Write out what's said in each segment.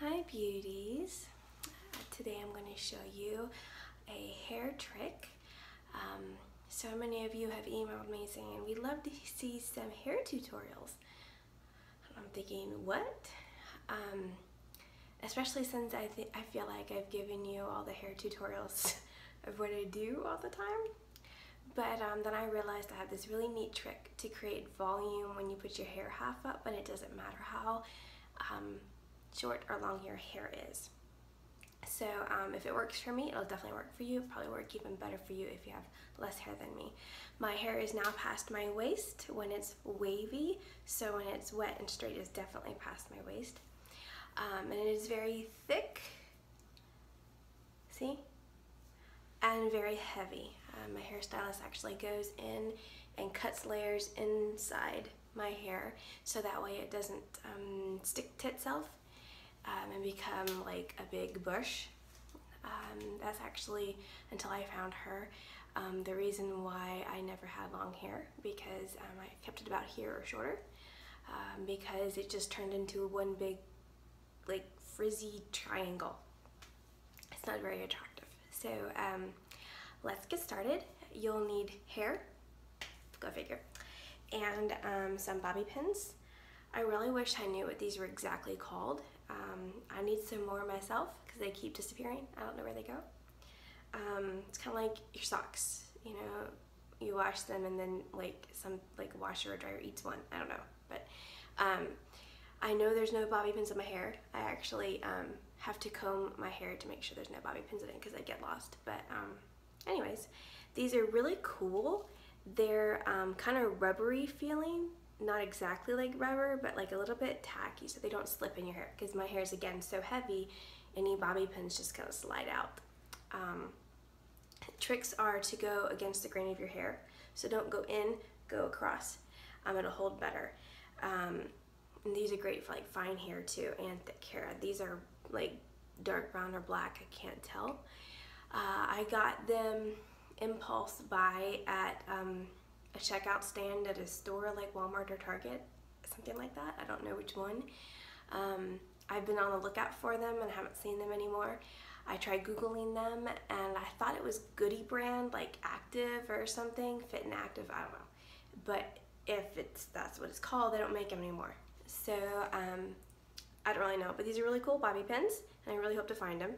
Hi beauties. Today I'm going to show you a hair trick. So many of you have emailed me saying we'd love to see some hair tutorials. I'm thinking what? Especially since I feel like I've given you all the hair tutorials of what I do all the time. But then I realized I have this really neat trick to create volume when you put your hair half up, but it doesn't matter how short or long your hair is. So if it works for me, it'll definitely work for you. It'll probably work even better for you if you have less hair than me. My hair is now past my waist when it's wavy, so when it's wet and straight, it's definitely past my waist. And it is very thick, see? And very heavy. My hairstylist actually goes in and cuts layers inside my hair so that way it doesn't stick to itself and become like a big bush. That's actually, until I found her, the reason why I never had long hair, because I kept it about here or shorter, because it just turned into one big like frizzy triangle. It's not very attractive. So let's get started. You'll need hair, go figure, and some bobby pins. I really wish I knew what these were exactly called. I need some more myself because they keep disappearing. I don't know where they go. It's kind of like your socks, you know, you wash them and then like some washer or dryer eats one. I don't know, but I know there's no bobby pins in my hair. I actually have to comb my hair to make sure there's no bobby pins in it because I get lost. But anyways, these are really cool. They're kind of rubbery feeling. Not exactly like rubber, but like a little bit tacky, so they don't slip in your hair, because my hair is, again, so heavy, any bobby pins just kind of slide out. Tricks are to go against the grain of your hair, so don't go in, go across. It'll hold better. And these are great for like fine hair too, and thick hair. These are like dark brown or black, I can't tell. I got them impulse buy at a checkout stand at a store like Walmart or Target, something like that. I don't know which one. I've been on the lookout for them and I haven't seen them anymore. I tried Googling them and I thought it was Goody brand, like Active or something, Fit and Active, I don't know. But if that's what it's called, they don't make them anymore. So I don't really know, but these are really cool bobby pins and I really hope to find them.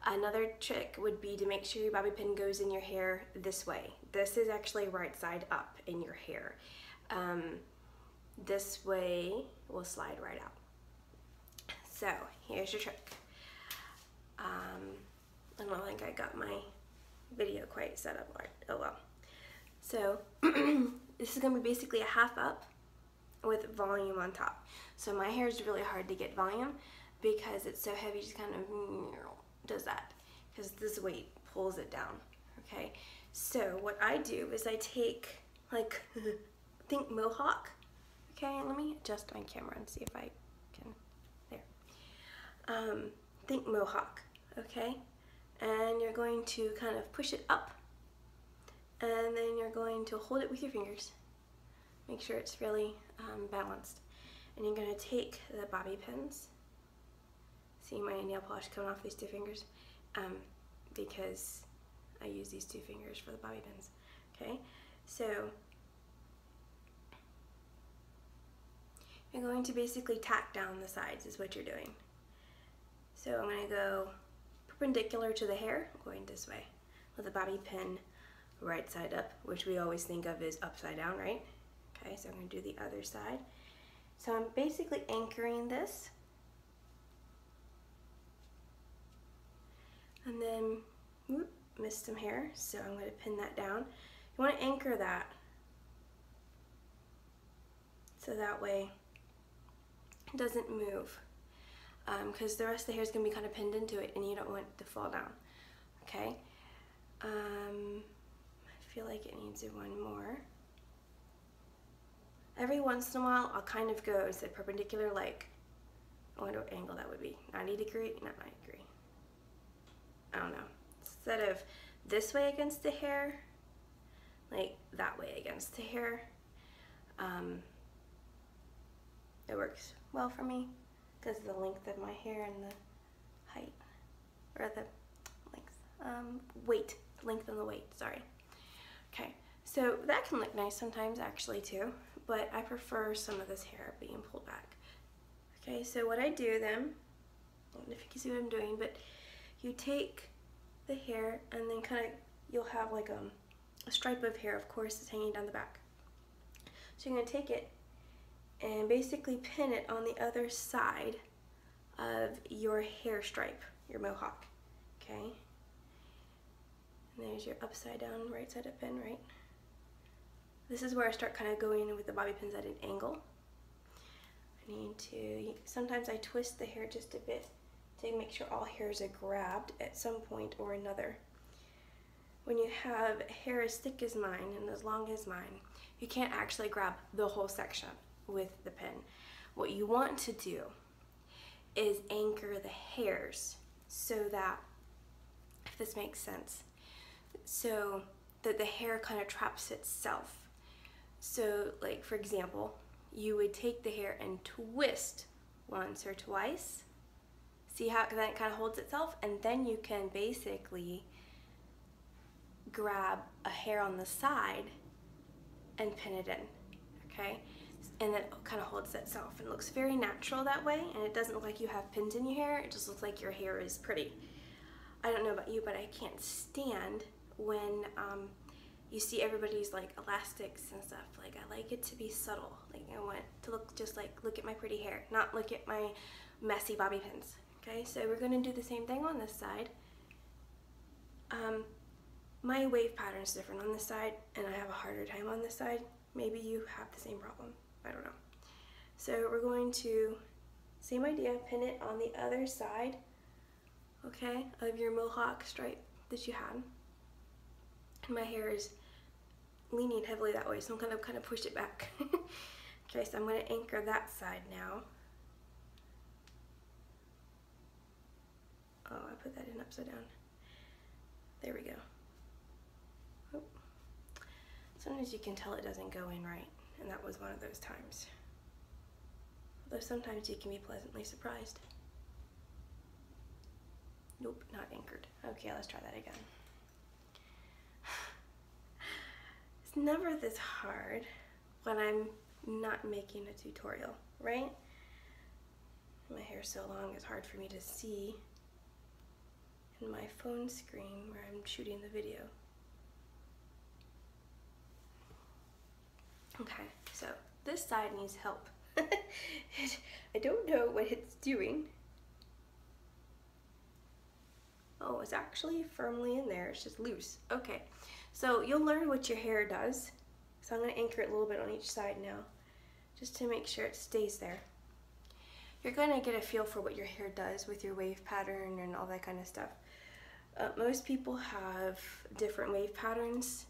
Another trick would be to make sure your bobby pin goes in your hair this way. This is actually right side up in your hair. This way will slide right out. So here's your trick. I don't think I got my video quite set up right. Oh well. So this is going to be basically a half up with volume on top. So my hair is really hard to get volume because it's so heavy, just kind of does that because this weight pulls it down. Okay, so what I do is I take like think mohawk. Okay, let me adjust my camera and see if I can. There. Think mohawk. Okay, and you're going to kind of push it up, and then you're going to hold it with your fingers. Make sure it's really balanced, and you're going to take the bobby pins. See my nail polish coming off these two fingers? Because I use these two fingers for the bobby pins. Okay, so you're going to basically tack down the sides is what you're doing. So I'm going to go perpendicular to the hair, going this way, with the bobby pin right side up, which we always think of as upside down, right? Okay, so I'm going to do the other side. So I'm basically anchoring this. And then, whoop, missed some hair, so I'm going to pin that down. You want to anchor that so that way it doesn't move, because the rest of the hair is going to be kind of pinned into it and you don't want it to fall down. Okay, I feel like it needs one more. Every once in a while I'll kind of go instead of perpendicular, like, I wonder what angle that would be, 90 degree, not 90 degree. I don't know, instead of this way against the hair, like that way against the hair. It works well for me because of the length of my hair and the height, or the weight, length and the weight, sorry. Okay, so that can look nice sometimes actually too, but I prefer some of this hair being pulled back. Okay, so what I do then, I don't know if you can see what I'm doing, but you take the hair and then kind of, you'll have like a stripe of hair, of course, that's hanging down the back. So you're going to take it and basically pin it on the other side of your hair stripe, your mohawk, okay? And there's your upside down right side up pin, right? This is where I start kind of going in with the bobby pins at an angle. I need to, sometimes I twist the hair just a bit to make sure all hairs are grabbed at some point or another. When you have hair as thick as mine and as long as mine, you can't actually grab the whole section with the pin. What you want to do is anchor the hairs so that, if this makes sense, so that the hair kind of traps itself. So like, for example, you would take the hair and twist once or twice. See how then it kind of holds itself? And then you can basically grab a hair on the side and pin it in, okay? And then it kind of holds itself and looks very natural that way, and it doesn't look like you have pins in your hair, it just looks like your hair is pretty. I don't know about you, but I can't stand when you see everybody's like elastics and stuff. Like, I like it to be subtle. Like, I want to look just like, look at my pretty hair, not look at my messy bobby pins. Okay, so we're going to do the same thing on this side. My wave pattern is different on this side, and I have a harder time on this side. Maybe you have the same problem. I don't know. So we're going to, same idea, pin it on the other side, okay, of your mohawk stripe that you had. And my hair is leaning heavily that way, so I'm gonna kind of push it back. Okay, so I'm going to anchor that side now. Oh, I put that in upside down. There we go. Oh. Sometimes you can tell it doesn't go in right, and that was one of those times. Although sometimes you can be pleasantly surprised. Nope, not anchored. Okay, let's try that again. It's never this hard when I'm not making a tutorial, right? My hair's so long, it's hard for me to see in my phone screen where I'm shooting the video. Okay, so this side needs help. I don't know what it's doing. Oh, it's actually firmly in there, it's just loose. Okay, so you'll learn what your hair does. So I'm going to anchor it a little bit on each side now, just to make sure it stays there. You're going to get a feel for what your hair does with your wave pattern and all that kind of stuff. Most people have different wave patterns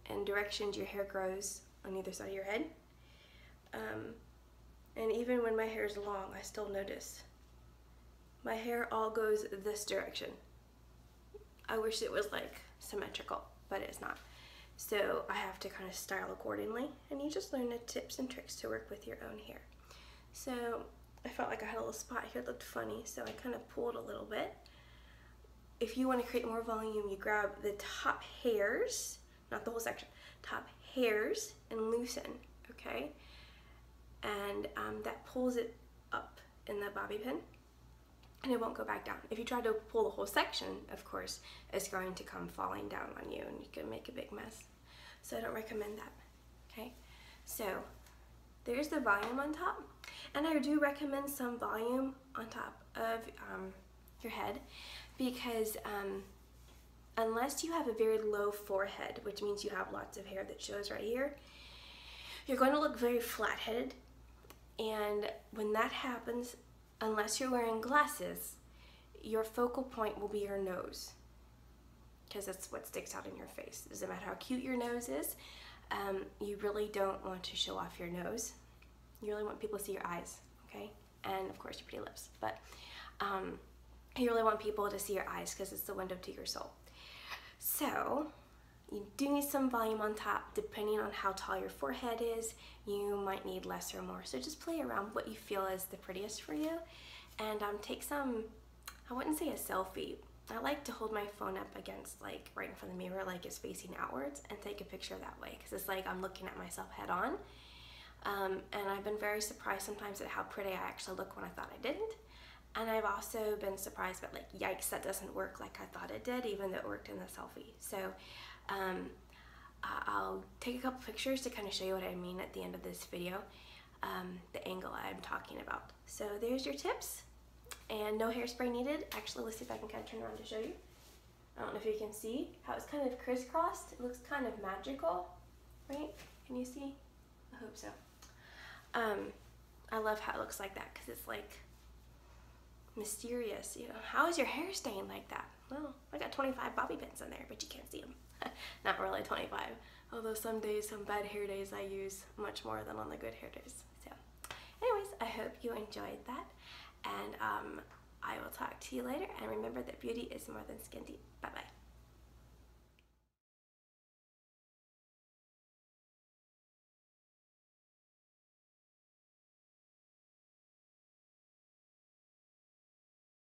and directions your hair grows on either side of your head. And even when my hair is long, I still notice. My hair all goes this direction. I wish it was like symmetrical, but it's not. So I have to kind of style accordingly, and you just learn the tips and tricks to work with your own hair. So I felt like I had a little spot here that looked funny, so I kind of pulled a little bit. If you want to create more volume, you grab the top hairs, not the whole section, top hairs, and loosen, okay? And that pulls it up in the bobby pin, and it won't go back down. If you try to pull the whole section, of course, it's going to come falling down on you, and you can make a big mess. So I don't recommend that, okay? So there's the volume on top, and I do recommend some volume on top of your head, because unless you have a very low forehead, which means you have lots of hair that shows right here, you're going to look very flat-headed. And when that happens, unless you're wearing glasses, your focal point will be your nose, because that's what sticks out in your face. Doesn't matter how cute your nose is, you really don't want to show off your nose. You really want people to see your eyes, okay? And of course your pretty lips, but you really want people to see your eyes because it's the window to your soul. So You do need some volume on top. Depending on how tall your forehead is, you might need less or more. So just play around what you feel is the prettiest for you. And take some, I wouldn't say a selfie. I like to hold my phone up against, like, right in front of the mirror, like it's facing outwards, and take a picture that way, because it's like I'm looking at myself head on. And I've been very surprised sometimes at how pretty I actually look when I thought I didn't. And I've also been surprised at, like, yikes, that doesn't work like I thought it did, even though it worked in the selfie. So I'll take a couple pictures to kind of show you what I mean at the end of this video, the angle I'm talking about. So there's your tips, and no hairspray needed. Actually, let's see if I can kind of turn around to show you. I don't know if you can see how it's kind of crisscrossed. It looks kind of magical, right? Can you see? I hope so. I love how it looks like that, because it's like mysterious, you know. How is your hair staying like that? Well, I got 25 bobby pins in there, but you can't see them. Not really 25, although some days, some bad hair days, I use much more than on the good hair days. So anyways, I hope you enjoyed that, and I will talk to you later, and remember that beauty is more than skin deep. Bye bye.